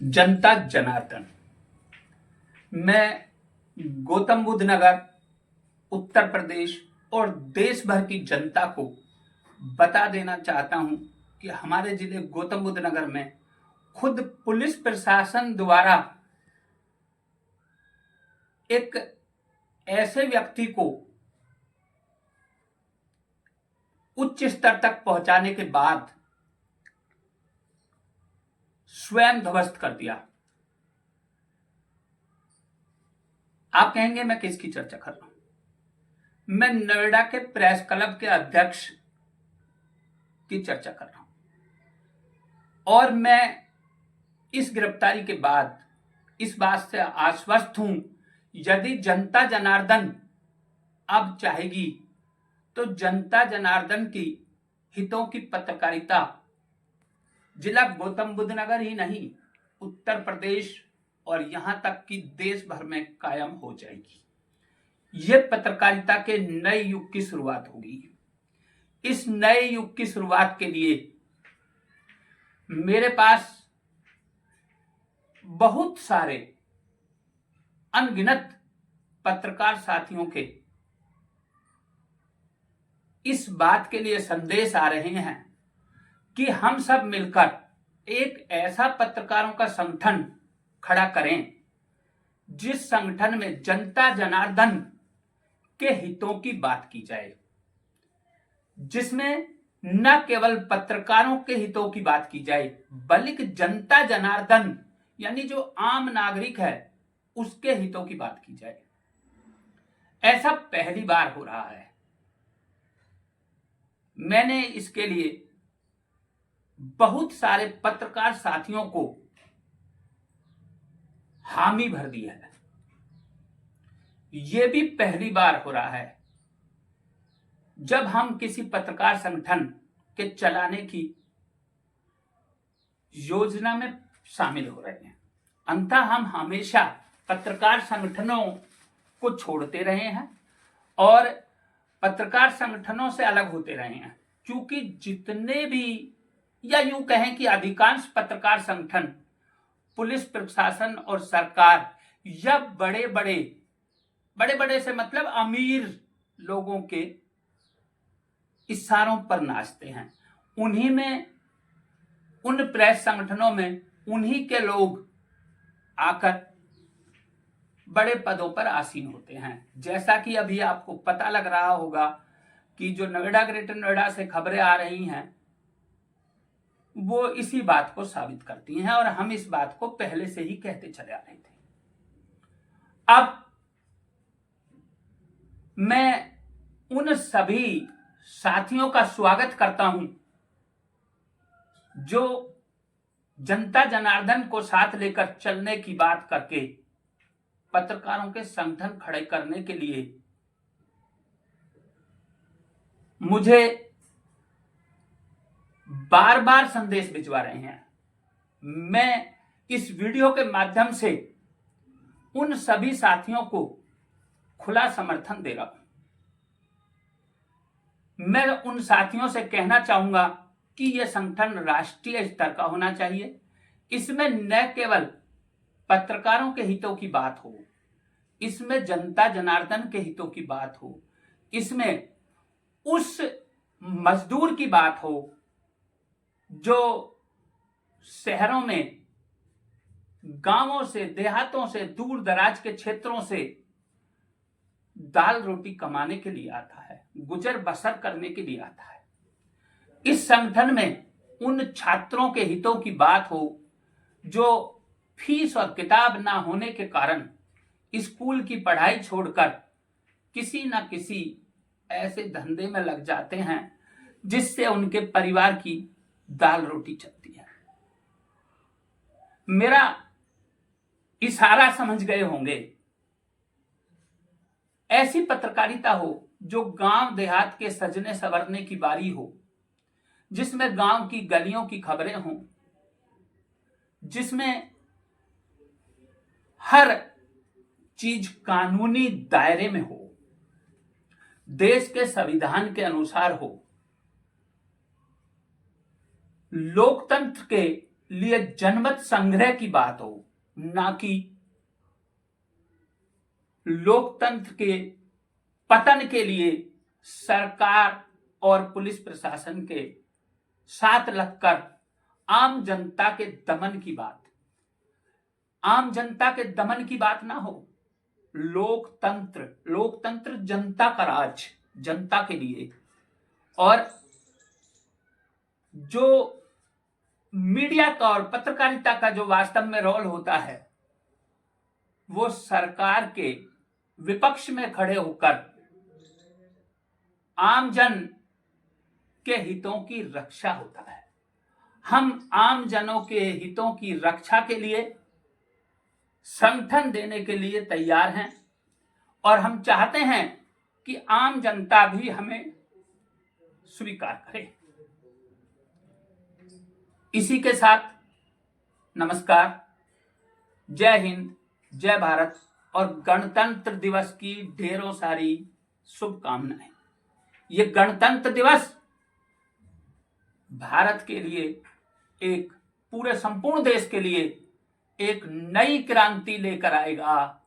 जनता जनार्दन। मैं गौतम बुद्ध नगर, उत्तर प्रदेश और देश भर की जनता को बता देना चाहता हूं कि हमारे जिले गौतम बुद्ध नगर में खुद पुलिस प्रशासन द्वारा एक ऐसे व्यक्ति को उच्च स्तर तक पहुंचाने के बाद स्वयं ध्वस्त कर दिया। आप कहेंगे मैं किसकी चर्चा कर रहा हूं? मैं नोएडा के प्रेस क्लब के अध्यक्ष की चर्चा कर रहा हूं। और मैं इस गिरफ्तारी के बाद इस बात से आश्वस्त हूं, यदि जनता जनार्दन अब चाहेगी तो जनता जनार्दन की हितों की पत्रकारिता जिला गौतम बुद्ध नगर ही नहीं, उत्तर प्रदेश और यहां तक कि देश भर में कायम हो जाएगी। यह पत्रकारिता के नए युग की शुरुआत होगी। इस नए युग की शुरुआत के लिए मेरे पास बहुत सारे अनगिनत पत्रकार साथियों के इस बात के लिए संदेश आ रहे हैं कि हम सब मिलकर एक ऐसा पत्रकारों का संगठन खड़ा करें जिस संगठन में जनता जनार्दन के हितों की बात की जाए, जिसमें न केवल पत्रकारों के हितों की बात की जाए बल्कि जनता जनार्दन यानी जो आम नागरिक है उसके हितों की बात की जाए। ऐसा पहली बार हो रहा है। मैंने इसके लिए बहुत सारे पत्रकार साथियों को हामी भर दी है। यह भी पहली बार हो रहा है जब हम किसी पत्रकार संगठन के चलाने की योजना में शामिल हो रहे हैं। अंततः हम हमेशा पत्रकार संगठनों को छोड़ते रहे हैं और पत्रकार संगठनों से अलग होते रहे हैं, क्योंकि जितने भी या यूं कहें कि अधिकांश पत्रकार संगठन पुलिस प्रशासन और सरकार या बड़े बड़े से मतलब अमीर लोगों के इशारों पर नाचते हैं। उन्हीं में, उन प्रेस संगठनों में उन्हीं के लोग आकर बड़े पदों पर आसीन होते हैं। जैसा कि अभी आपको पता लग रहा होगा कि जो नोएडा, ग्रेटर नोएडा से खबरें आ रही हैं वो इसी बात को साबित करती हैं और हम इस बात को पहले से ही कहते चले आ रहे थे। अब मैं उन सभी साथियों का स्वागत करता हूं जो जनता जनार्दन को साथ लेकर चलने की बात करके पत्रकारों के संगठन खड़े करने के लिए मुझे बार बार संदेश भिजवा रहे हैं। मैं इस वीडियो के माध्यम से उन सभी साथियों को खुला समर्थन दे रहा हूं। मैं उन साथियों से कहना चाहूंगा कि यह संगठन राष्ट्रीय स्तर का होना चाहिए। इसमें न केवल पत्रकारों के हितों की बात हो, इसमें जनता जनार्दन के हितों की बात हो, इसमें उस मजदूर की बात हो जो शहरों में, गांवों से, देहातों से, दूर दराज के क्षेत्रों से दाल रोटी कमाने के लिए आता है, गुजर बसर करने के लिए आता है। इस संगठन में उन छात्रों के हितों की बात हो जो फीस और किताब ना होने के कारण स्कूल की पढ़ाई छोड़कर किसी ना किसी ऐसे धंधे में लग जाते हैं जिससे उनके परिवार की दाल रोटी चलती है। मेरा इशारा समझ गए होंगे। ऐसी पत्रकारिता हो जो गांव देहात के सजने संवरने की बारी हो, जिसमें गांव की गलियों की खबरें हों, जिसमें हर चीज कानूनी दायरे में हो, देश के संविधान के अनुसार हो, लोकतंत्र के लिए जनमत संग्रह की बात हो, ना कि लोकतंत्र के पतन के लिए सरकार और पुलिस प्रशासन के साथ लगकर आम जनता के दमन की बात। आम जनता के दमन की बात ना हो। लोकतंत्र जनता का राज, जनता के लिए। और जो मीडिया का और पत्रकारिता का जो वास्तव में रोल होता है, वो सरकार के विपक्ष में खड़े होकर आमजन के हितों की रक्षा होता है। हम आम जनों के हितों की रक्षा के लिए समर्थन देने के लिए तैयार हैं और हम चाहते हैं कि आम जनता भी हमें स्वीकार करे। इसी के साथ नमस्कार, जय हिंद, जय भारत और गणतंत्र दिवस की ढेरों सारी शुभकामनाएं। ये गणतंत्र दिवस भारत के लिए, एक पूरे संपूर्ण देश के लिए एक नई क्रांति लेकर आएगा।